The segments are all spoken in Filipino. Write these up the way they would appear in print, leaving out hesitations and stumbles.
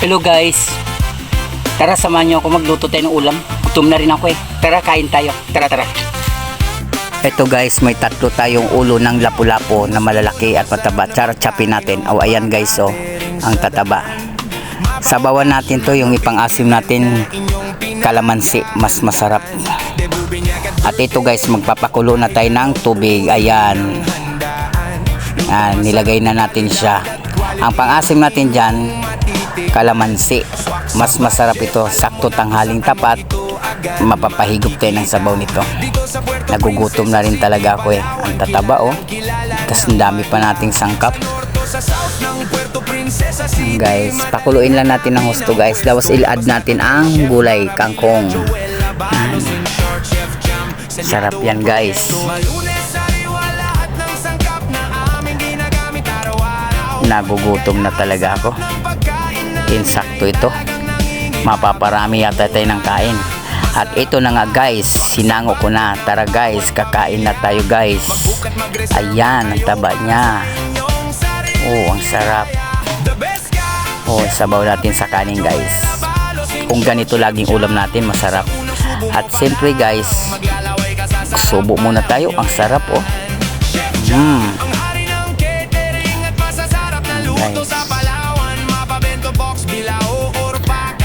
Hello guys. Tara, samahan niyo ako magluto tayo ng ulam. Gutom na rin ako eh. Tara, kain tayo. Tara. Ito guys, may tatlo tayong ulo ng lapu-lapu na malalaki at mataba. Tara, chopin natin. Oh, ayan guys, oh, ang tataba. Sabawan natin to, yung ipang-asim natin kalamansi, mas masarap. At ito guys, magpapakulo na tayo ng tubig. Ayan. Nilagay na natin siya. Ang pang-asim natin dyan, kalamansi. Mas masarap ito. Sakto tanghaling tapat. Mapapahigop tayo ng sabaw nito. Nagugutom na rin talaga ako eh. Ang tataba oh. Tapos ang dami pa nating sangkap. Guys, pakuluin lang natin ng husto guys. Tapos i-add natin ang gulay, kangkong. Sarap yan guys. Nagugutom na talaga ako. Insakto ito. Mapaparami yata tayo ng kain. At ito na nga guys, sinango ko na. Tara guys, kakain na tayo guys. Ayan, ang taba niya. Oh, ang sarap. Oh, sabaw natin sa kanin guys. Kung ganito laging ulam natin, masarap. At siyempre guys, subo muna tayo. Ang sarap oh. Guys.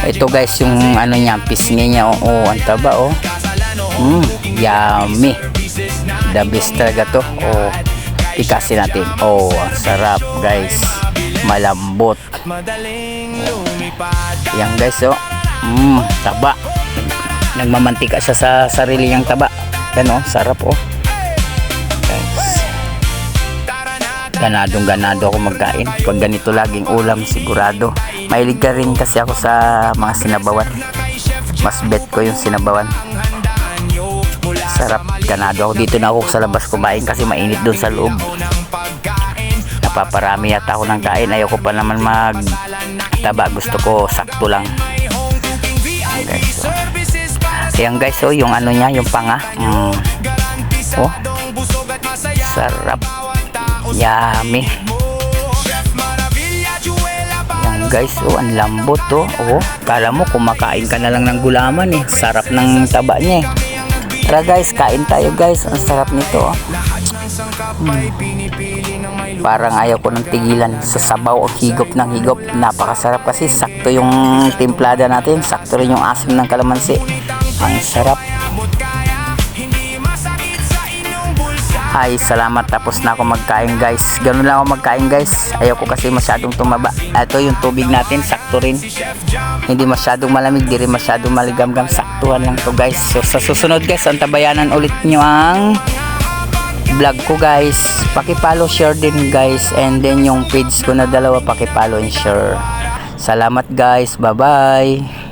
Ito guys, yung ano niya, pisngi niya. Oh, ang taba oh. Yummy. The best talaga to. Oh, ikasin natin. Oh, ang sarap guys. Malambot. Yan guys oh. Taba. Nagmamantika siya sa sarili niyang taba. Yan oh, sarap oh. Guys. Ganado ako magkain. Pag ganito laging ulam, sigurado. Mahilig ka rin kasi ako sa mga sinabawan. Mas bet ko yung sinabawan. Sarap. Ganado ako. Dito na ako sa labas kumain kasi mainit doon sa loob. Napaparami yata ako ng kain. Ayoko pa naman magtaba. Gusto ko sakto lang. Ayan guys oh. Ayan guys oh, yung ano niya, yung panga. Oh, sarap. Yummy. Yan guys oh, ang lambot oh. Oh, kala mo kumakain ka na lang ng gulaman eh. Sarap ng taba niya eh. Tara guys, kain tayo guys. Ang sarap nito oh. Parang ayaw ko ng tigilan sa sabaw o higop ng higop. Napakasarap kasi sakto yung timplada natin. Sakto rin yung asim ng kalamansi. Ang sarap. Ay, salamat. Tapos na ako magkain guys. Ganun lang ako magkain guys. Ayaw ko kasi masyadong tumaba. Ito yung tubig natin, sakto rin. Hindi masyadong malamig, di rin masyadong maligamgam. Saktuhan lang to guys. So sa susunod guys, antabayanan ulit nyo ang vlog ko guys. Paki-follow, share din guys. And then yung page ko na dalawa, paki-follow and share. Salamat guys. Bye bye.